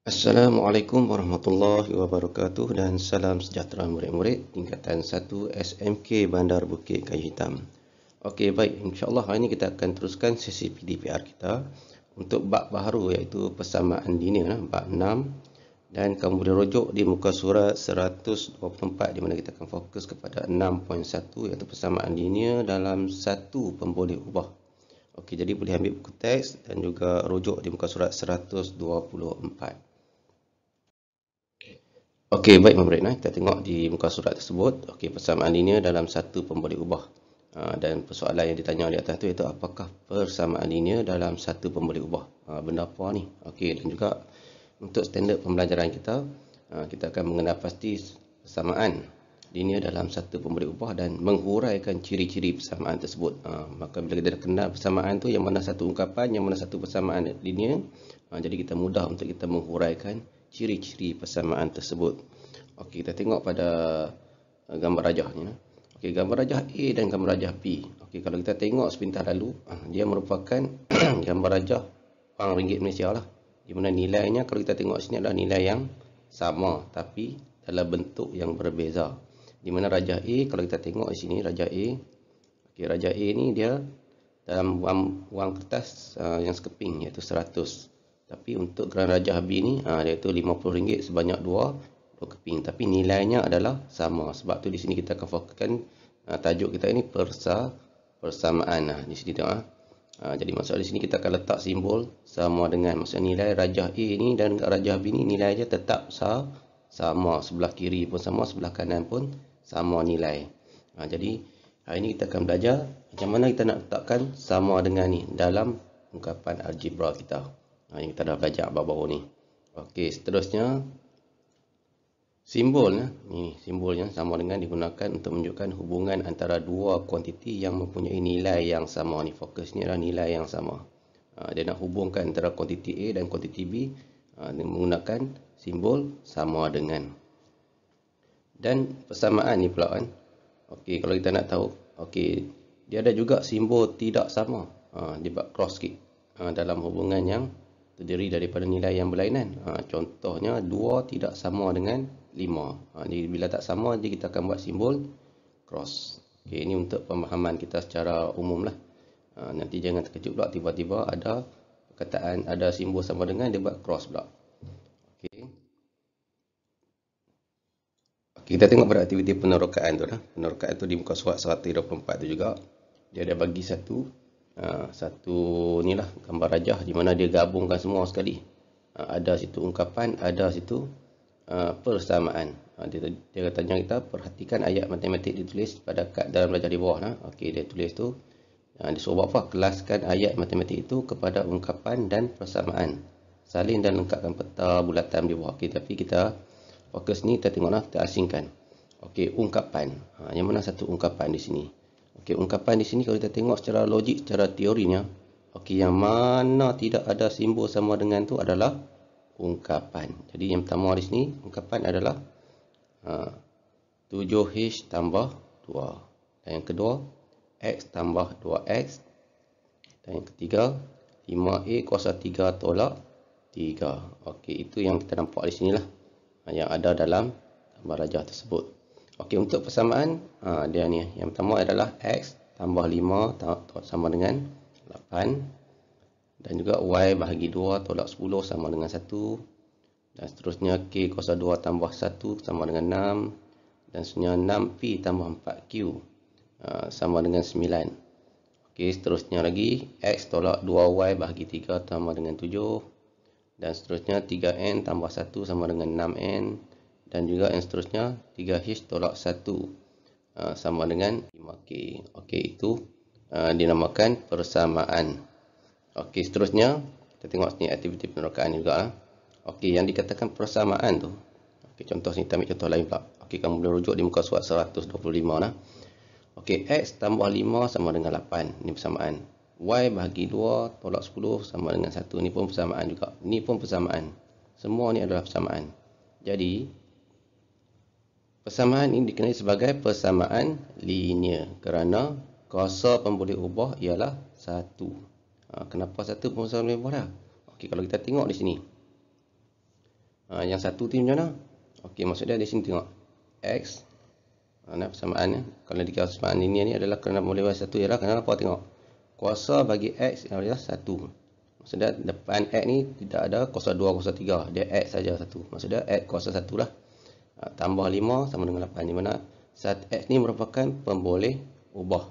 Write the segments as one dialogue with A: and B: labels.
A: Assalamualaikum warahmatullahi wabarakatuh dan salam sejahtera murid-murid tingkatan 1 SMK Bandar Bukit Kayu Hitam. Okey, baik, insya-Allah hari ini kita akan teruskan sesi PDPR kita untuk bab baru iaitu persamaan linear bab 6 dan kamu boleh rujuk di muka surat 124 di mana kita akan fokus kepada 6.1 iaitu persamaan linear dalam satu pemboleh ubah. Okey, jadi boleh ambil buku teks dan juga rujuk di muka surat 124. Okey, baik murid, kita tengok di muka surat tersebut. Okey, persamaan linear dalam satu pemboleh ubah. Dan persoalan yang ditanya di atas tu iaitu apakah persamaan linear dalam satu pemboleh ubah? Benda apa ni? Okey, dan juga untuk standard pembelajaran kita, kita akan mengenal pasti persamaan linear dalam satu pemboleh ubah dan menghuraikan ciri-ciri persamaan tersebut. Maka bila kita dah kenal persamaan tu, yang mana satu ungkapan, yang mana satu persamaan linear, jadi kita mudah untuk kita menghuraikan ciri-ciri persamaan tersebut. Okey, kita tengok pada gambar rajahnya. Okey, gambar rajah A dan gambar rajah B. Okey, kalau kita tengok sepintas lalu, dia merupakan gambar rajah wang ringgit Malaysia lah. Di mana nilainya kalau kita tengok sini adalah nilai yang sama tapi dalam bentuk yang berbeza. Di mana rajah A, kalau kita tengok di sini rajah A. Okey, rajah A ni dia dalam wang kertas yang sekeping iaitu 100. Tapi untuk geran rajah B ni iaitu RM50 sebanyak 2 keping, tapi nilainya adalah sama. Sebab tu di sini kita akan fokuskan tajuk kita ini persamaan. Di sini tengok. Jadi maksud di sini kita akan letak simbol sama dengan, maksud nilai rajah A ni dan rajah B ni nilainya tetap sama. Sebelah kiri pun sama, sebelah kanan pun sama nilai. Jadi hari ini kita akan belajar macam mana kita nak letakkan sama dengan ni dalam ungkapan algebra kita. Yang kita dah belajar baru-baru ni. Okey, seterusnya simbolnya, ni simbolnya sama dengan digunakan untuk menunjukkan hubungan antara dua kuantiti yang mempunyai nilai yang sama. Ni fokusnya adalah nilai yang sama. Dia nak hubungkan antara kuantiti A dan kuantiti B menggunakan simbol sama dengan. Dan persamaan ni pula kan. Okey, kalau kita nak tahu, okey, dia ada juga simbol tidak sama. Dia buat cross sikit dalam hubungan yang terdiri daripada nilai yang berlainan. Contohnya 2 tidak sama dengan 5. Jadi bila tak sama, jadi kita akan buat simbol cross. Okey, ini untuk pemahaman kita secara umum lah. Nanti jangan terkejut pula tiba-tiba ada perkataan ada simbol sama dengan dia buat cross pula. Okey. Kita tengok pada aktiviti penerokaan tu lah. Penerokaan tu di muka surat 124 tu juga. Dia ada bagi satu ni lah gambar rajah di mana dia gabungkan semua sekali. Ada situ ungkapan, ada situ persamaan. Dia tanya kita perhatikan ayat matematik ditulis pada kad dalam rajah di bawah lah. Okey, dia tulis tu dia suruh buat apa? Kelaskan ayat matematik itu kepada ungkapan dan persamaan. Salin dan lengkapkan peta bulatan di bawah. Okey, tapi kita fokus ni kita tengoklah, kita asingkan. Okey, ungkapan. Yang mana satu ungkapan di sini? Okey, ungkapan di sini kalau kita tengok secara logik, secara teorinya, okey, yang mana tidak ada simbol sama dengan tu adalah ungkapan. Jadi yang pertama di sini ungkapan adalah 7H tambah 2. Dan yang kedua X tambah 2X. Dan yang ketiga 5A kuasa 3 tolak 3. Okey, itu yang kita nampak di sinilah yang ada dalam gambar rajah tersebut. Okey, untuk persamaan dia ni yang pertama adalah X tambah 5 sama dengan 8. Dan juga Y bahagi 2 tolak 10 sama dengan 1. Dan seterusnya K kuasa 2 tambah 1 sama dengan 6. Dan seterusnya 6P tambah 4Q sama dengan 9. Okey, seterusnya lagi X tolak 2Y bahagi 3 sama dengan 7. Dan seterusnya 3N tambah 1 sama dengan 6N. Dan juga yang seterusnya 3H tolak 1 sama dengan 5K. Okey, itu dinamakan persamaan. Okey, seterusnya kita tengok sini aktiviti penerokaan juga. Okey, yang dikatakan persamaan tu. Okey, contoh sini kita ambil contoh lain pula. Okey, kamu boleh rujuk di muka surat 125 lah. Okey, X tambah 5 sama dengan 8. Ini persamaan. Y bahagi 2 tolak 10 sama dengan 1. Ini pun persamaan juga. Ini pun persamaan. Semua ni adalah persamaan. Jadi persamaan ini dikenali sebagai persamaan linear kerana kuasa pemboleh ubah ialah 1. Kenapa 1 persamaan pemboleh ubah dah? Okey, kalau kita tengok di sini. Yang satu tu macam mana? Okey, maksud dia di sini tengok X. Persamaannya. Kalau dikira persamaan linear ni adalah kerana boleh buat satu ialah kerana apa? Tengok. Kuasa bagi X adalah 1. Maksudnya depan X ni tidak ada kuasa 2, kuasa 3. Dia X saja 1. Maksudnya X kuasa 1 lah. Tambah 5 sama dengan 8. Di mana X ni merupakan pemboleh ubah.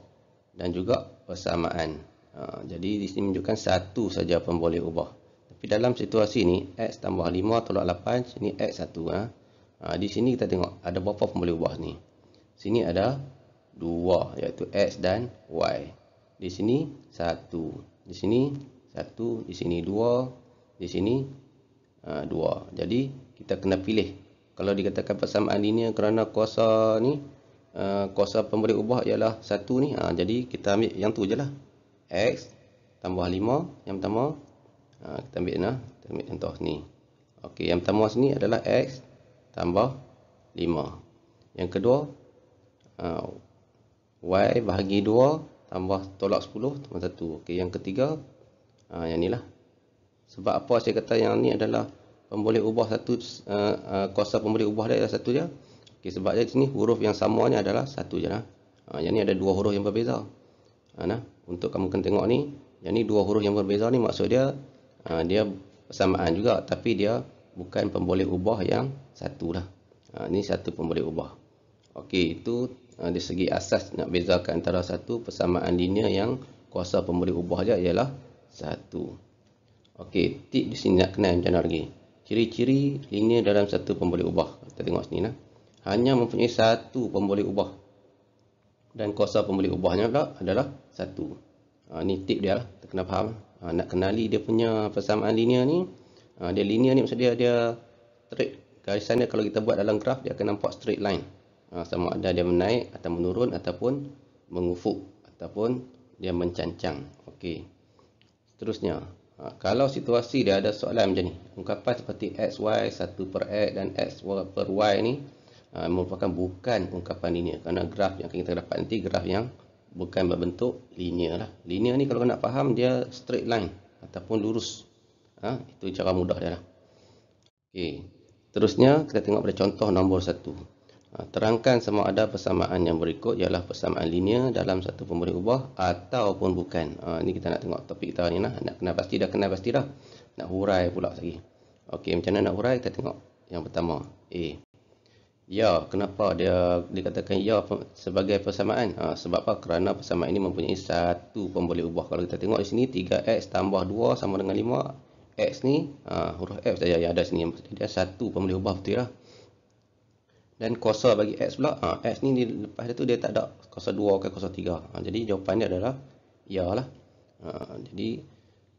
A: Dan juga persamaan. Jadi di sini menunjukkan 1 saja pemboleh ubah. Tapi dalam situasi ni X tambah 5 tolak 8. Sini X 1. Di sini kita tengok ada berapa pemboleh ubah ni. Sini ada 2 iaitu X dan Y. Di sini 1. Di sini 1. Di sini 2. Di sini 2. Jadi kita kena pilih. Kalau dikatakan persamaan linear kerana kuasa ni, kuasa pemboleh ubah ialah 1 ni. Jadi kita ambil yang tu je lah. X tambah 5. Yang pertama kita ambil contoh ni. Okey, yang pertama sini adalah X tambah 5. Yang kedua Y bahagi 2 tambah tolak 10 tambah 1. Okey, yang ketiga yang ni lah. Sebab apa saya kata yang ni adalah pemboleh ubah satu, kuasa pemboleh ubah dia adalah 1 je. Okey, sebab di sini huruf yang samanya adalah 1 je lah. Yang ni ada 2 huruf yang berbeza. Untuk kamu kena tengok ni, yang ni 2 huruf yang berbeza ni maksud dia dia persamaan juga, tapi dia bukan pemboleh ubah yang 1 lah. Ni satu pemboleh ubah. Okey, itu dari segi asas nak bezakan antara satu persamaan linear yang kuasa pemboleh ubah dia ialah 1. Okey, tip di sini nak kenal macam mana lagi. Ciri-ciri linear dalam satu pemboleh ubah. Kita tengok sini lah. Hanya mempunyai satu pemboleh ubah. Dan kuasa pemboleh ubahnya pula adalah 1. Ni tip dia lah. Kita kena faham. Nak kenali dia punya persamaan linear ni. Dia linear ni maksud dia straight. Garisan dia kalau kita buat dalam graf dia akan nampak straight line. Sama ada dia menaik atau menurun ataupun mengufuk ataupun dia mencancang. Okey. Seterusnya, kalau situasi dia ada soalan macam ni, ungkapan seperti XY 1 per X dan X per Y ni merupakan bukan ungkapan linear, kerana graf yang kita dapat nanti graf yang bukan berbentuk linear lah. Linear ni kalau nak faham dia straight line ataupun lurus. Itu cara mudah dia lah. Okey. Terusnya kita tengok pada contoh nombor 1. Terangkan sama ada persamaan yang berikut ialah persamaan linear dalam satu pemboleh ubah ataupun bukan. Ini kita nak tengok topik kita ni lah. Nak kenal pasti dah, kenal pasti dah. Nak hurai pula lagi. Okey, macam mana nak hurai? Kita tengok yang pertama, A. Ya, kenapa dia dikatakan ya sebagai persamaan? Sebab apa? Kerana persamaan ini mempunyai satu pemboleh ubah. Kalau kita tengok di sini 3X tambah 2 sama dengan 5. X ni huruf F saja yang ada sini. Dia satu pemboleh ubah, betul lah. Dan kuasa bagi X pula, X ni lepas tu dia tak ada kuasa 2 ke kuasa 3. Jadi jawapan dia adalah ya lah. Jadi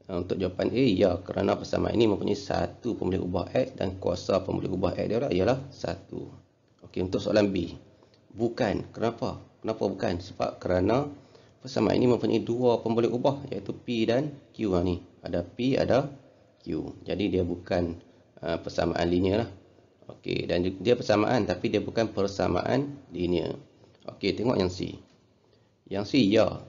A: untuk jawapan A, ya, kerana persamaan ini mempunyai satu pemboleh ubah X dan kuasa pemboleh ubah X dia ialah 1. Okey, untuk soalan B, bukan. Kenapa? Kenapa bukan? Sebab kerana persamaan ini mempunyai dua pemboleh ubah iaitu P dan Q. Ni ada P, ada Q. Jadi dia bukan persamaan linear lah. Okey, dan dia persamaan tapi dia bukan persamaan linear. Okey, tengok yang C. Yang C, ya.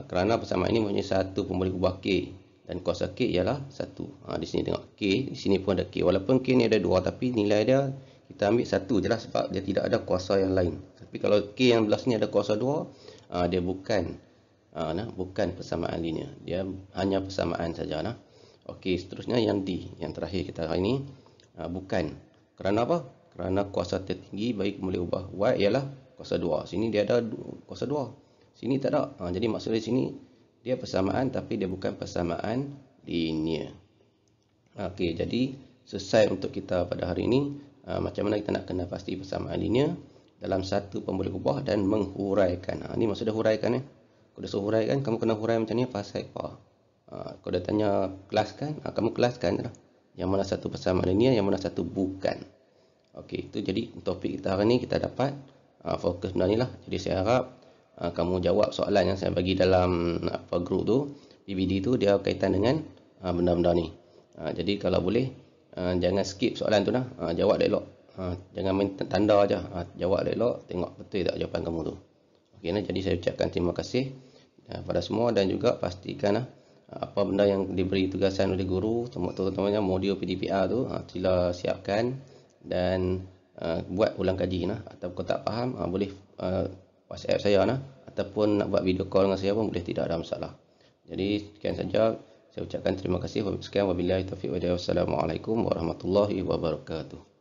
A: Kerana persamaan ini mempunyai satu pemboleh ubah K dan kuasa K ialah 1. Di sini tengok K, di sini pun ada K. Walaupun K ni ada 2 tapi nilai dia kita ambil 1 je lah sebab dia tidak ada kuasa yang lain. Tapi kalau K yang belah sini ada kuasa 2, dia bukan persamaan linear. Dia hanya persamaan saja nah. Okey, seterusnya yang D, yang terakhir kita hari ini, bukan. Kerana apa? Kerana kuasa tertinggi bagi pemboleh ubah Y ialah kuasa 2. Sini dia ada kuasa 2. Sini tak ada. Jadi maksudnya sini dia persamaan tapi dia bukan persamaan linear. Okey, jadi selesai untuk kita pada hari ini. Macam mana kita nak kenal pasti persamaan linear dalam satu pemboleh ubah dan menghuraikan. Ini maksudnya huraikan. Kalau suruh huraikan, kamu kena hurai macam ni pasal apa? Kalau dia tanya kelaskan, kamu kelaskan lah. Yang mana satu persamaan linear, yang mana satu bukan. Okey, itu jadi topik kita hari ni kita dapat fokus benda ni lah. Jadi saya harap kamu jawab soalan yang saya bagi dalam grup tu, PBD tu, dia kaitan dengan benda-benda ni. Jadi kalau boleh jangan skip soalan tu lah. Jawab elok. Jangan main tanda aja. Jawab elok, tengok betul tak jawapan kamu tu. Okey, jadi saya ucapkan terima kasih pada semua dan juga pastikan apa benda yang diberi tugasan oleh guru, terutamanya modul PDPR tu, sila siapkan dan buat ulang kaji nah. Atau kalau tak faham, boleh WhatsApp saya nah, ataupun nak buat video call dengan saya pun boleh, tidak ada masalah. Jadi sekian saja, saya ucapkan terima kasih. Sekian, wabillahi taufiq wa hidayah. Wassalamualaikum warahmatullahi wabarakatuh.